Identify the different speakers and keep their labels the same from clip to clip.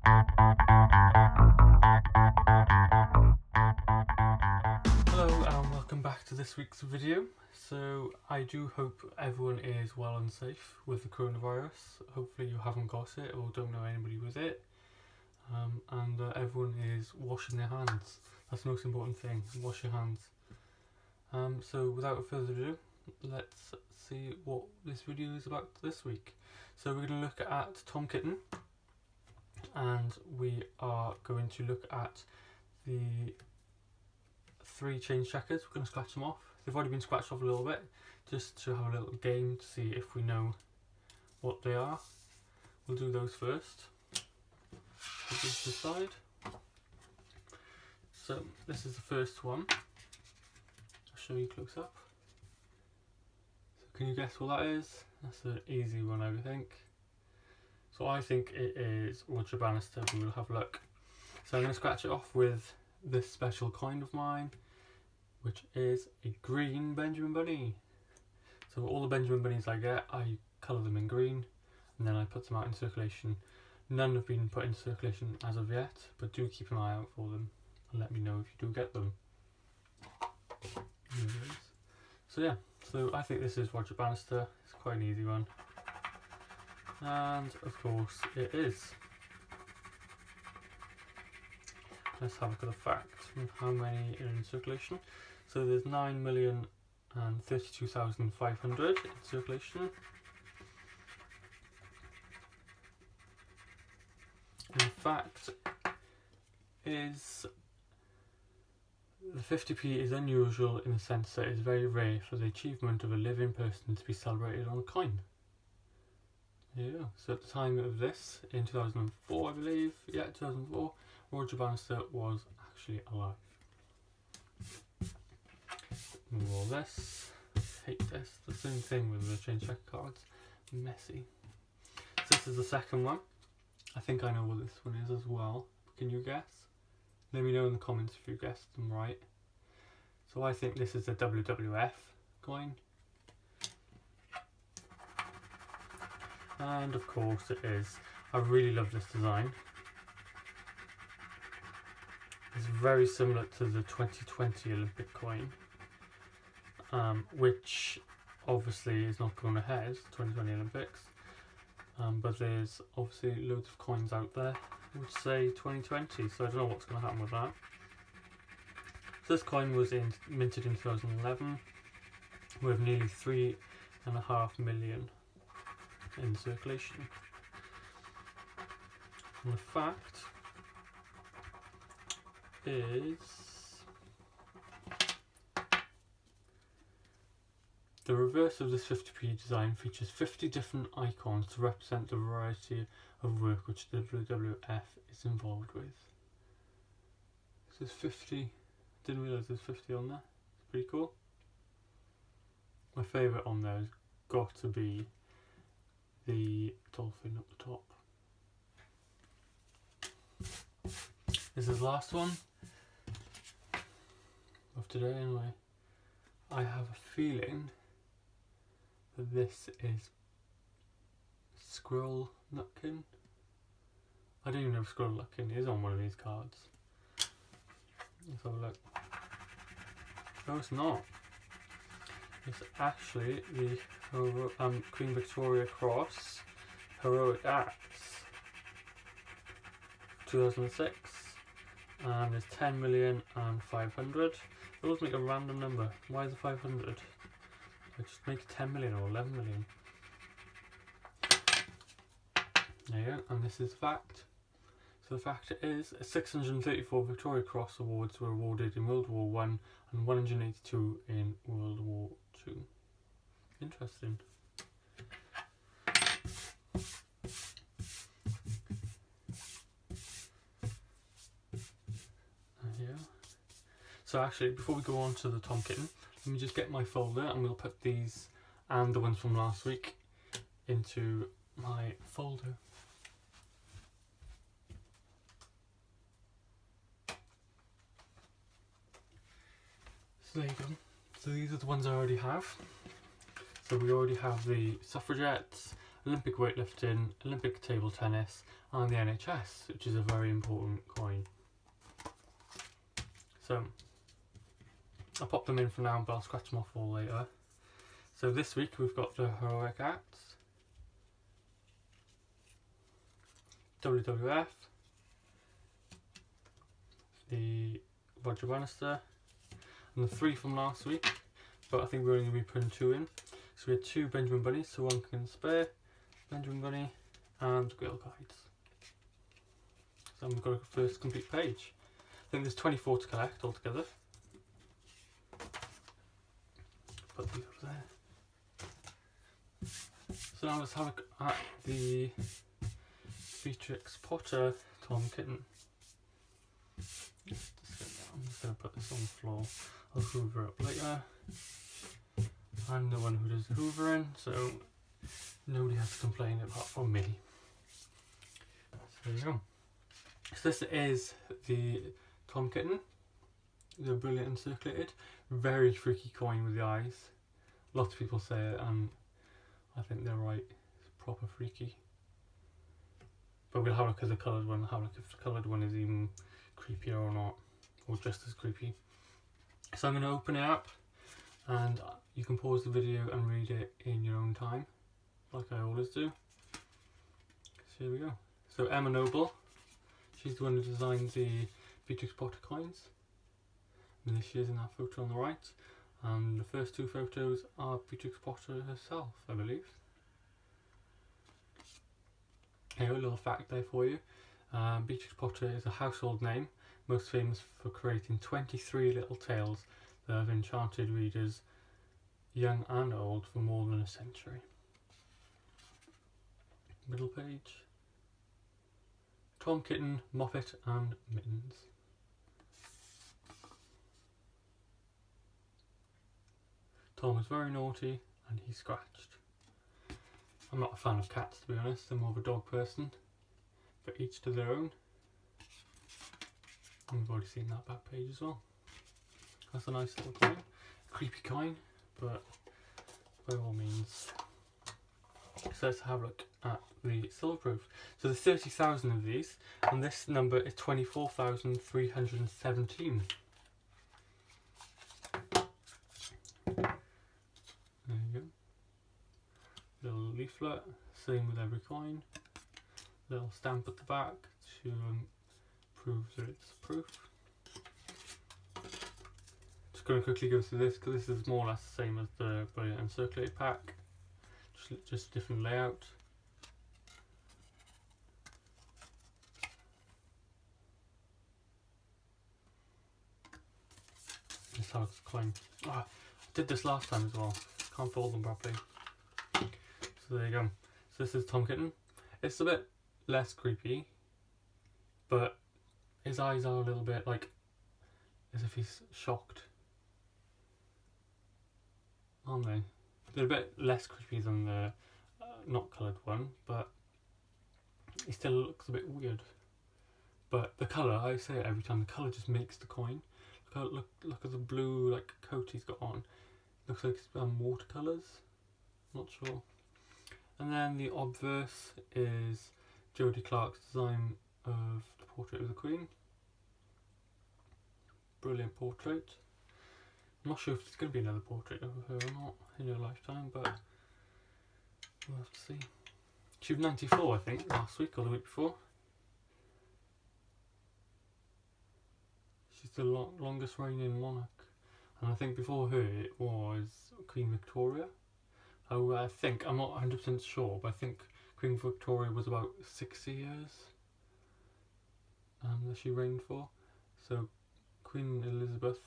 Speaker 1: Hello and welcome back to this week's video. So I do hope everyone is well and safe with the coronavirus. Hopefully you haven't got it or don't know anybody with it, and everyone is washing their hands. That's the most important thing, wash your hands. So without further ado, let's see what this video is about this week. So we're going to look at Tom Kitten, and we are going to look at the 3 change checkers. We're going to scratch them off. They've already been scratched off a little bit, just to have a little game to see if we know what they are. We'll do those first. Put this to the side. So this is the first one. I'll show you close up. So can you guess what that is? That's an easy one, I think. So I think it is Roger Bannister, but we'll have a look. So I'm going to scratch it off with this special coin of mine, which is a green Benjamin Bunny. So all the Benjamin Bunnies I get, I colour them in green and then I put them out in circulation. None have been put into circulation as of yet, but do keep an eye out for them and let me know if you do get them. So yeah, so I think this is Roger Bannister. It's quite an easy one. And of course it is. Let's have a look at the facts of how many are in circulation. So there's 9,032,500 in circulation. And the fact is the 50p is unusual in the sense that it's very rare for the achievement of a living person to be celebrated on a coin. Yeah, so at the time of this, in 2004 I believe, yeah 2004, Roger Bannister was actually alive. Move all this, hate this, the same thing with the change check cards, messy. So this is the second one. I think I know what this one is as well. Can you guess? Let me know in the comments if you guessed them right. So I think this is a WWF coin. And of course it is. I really love this design. It's very similar to the 2020 Olympic coin, which obviously is not going ahead, 2020 Olympics, but there's obviously loads of coins out there which say 2020, so I don't know what's going to happen with that. So this coin was minted in 2011 with nearly 3.5 million in circulation. And the fact is the reverse of this 50p design features 50 different icons to represent the variety of work which the WWF is involved with. So there's 50, didn't realise there's 50 on there, it's pretty cool. My favourite on there has got to be the dolphin at the top. This is the last one of today anyway. I have a feeling that this is Squirrel Nutkin. I don't even know if Squirrel Nutkin is on one of these cards. Let's have a look. No, it's not. It's actually the Queen Victoria Cross Heroic Acts 2006, and it's 10,500,000. It always make a random number. Why is it 500? I just make it 10 million or 11 million. There you go, and this is the fact. So the fact is 634 Victoria Cross awards were awarded in World War I and 182 in World War II. Interesting. Here. So actually, before we go on to the Tom Kitten, let me just get my folder and we'll put these and the ones from last week into my folder. So there you go. So these are the ones I already have. So we already have the suffragettes, Olympic weightlifting, Olympic table tennis, and the NHS, which is a very important coin. So I'll pop them in for now, but I'll scratch them off all later. So this week we've got the Heroic Acts, WWF, the Roger Bannister, and the 3 from last week, but I think we're only going to be putting 2 in. So we had 2 Benjamin Bunnies, so 1 can spare, Benjamin Bunny, and Grail Guides. So we've got a first complete page. I think there's 24 to collect altogether. Put these over there. So now let's have a look at the Beatrix Potter Tom Kitten. I'm just going to put this on the floor. I'll hoover it up later. I'm the one who does the hoovering, so nobody has to complain apart from me. So there you go. So this is the Tom Kitten, the Brilliant and Circulated. Very freaky coin with the eyes. Lots of people say it, and I think they're right. It's proper freaky. But we'll have a look at the coloured one, have a look if the coloured one is even creepier or not, or just as creepy. So I'm going to open it up, and you can pause the video and read it in your own time, like I always do. So here we go. So Emma Noble, she's the one who designed the Beatrix Potter coins. And there she is in that photo on the right. And the first 2 photos are Beatrix Potter herself, I believe. Here, a little fact there for you. Beatrix Potter is a household name, most famous for creating 23 little tales that have enchanted readers, young and old, for more than a century. Middle page. Tom Kitten, Moppet and Mittens. Tom was very naughty and he scratched. I'm not a fan of cats, to be honest, I'm more of a dog person, but each to their own. And we've already seen that back page as well. That's a nice little coin. Creepy coin, but by all means. So let's have a look at the silver proof. So there's 30,000 of these, and this number is 24,317. There you go. Little leaflet, same with every coin. Little stamp at the back to prove that it's proof. Just going to quickly go through this because this is more or less the same as the Brilliant and Circulated pack. Just different layout. This has a coin. I did this last time as well. Can't fold them properly. So there you go. So this is Tom Kitten. It's a bit less creepy, but his eyes are a little bit like as if he's shocked, aren't they? They're a bit less creepy than the not coloured one, but he still looks a bit weird. But the colour, I say it every time, the colour just makes the coin. Look at the blue like coat he's got on. Looks like it's watercolours. Not sure. And then the obverse is Jodie Clark's design of the portrait of the Queen. Brilliant portrait. I'm not sure if there's going to be another portrait of her or not in her lifetime, but we'll have to see. She was 94, I think, last week or the week before. She's the longest reigning monarch. And I think before her it was Queen Victoria. Oh, I think, I'm not 100% sure, but I think Queen Victoria was about 60 years that she reigned for. So Queen Elizabeth,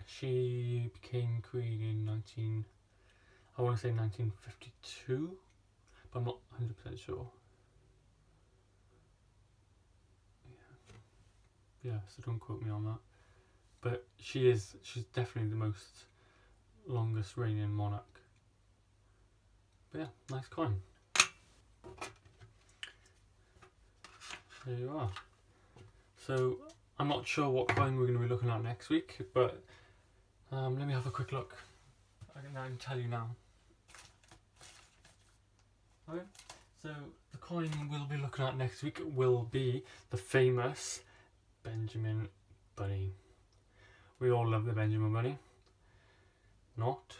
Speaker 1: she became queen in 1952, but I'm not 100% sure. Yeah, so don't quote me on that. But she's definitely the most longest reigning monarch. But yeah, nice coin. There you are. So I'm not sure what coin we're going to be looking at next week, but let me have a quick look. I can tell you now. Okay, so the coin we'll be looking at next week will be the famous Benjamin Bunny. We all love the Benjamin Bunny. Not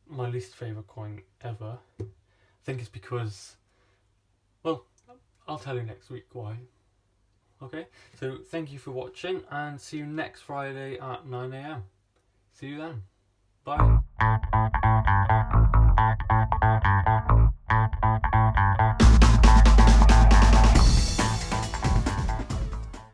Speaker 1: my least favourite coin ever. I think it's because, well, I'll tell you next week why. Okay, so thank you for watching and see you next Friday at 9 AM. See you then. Bye.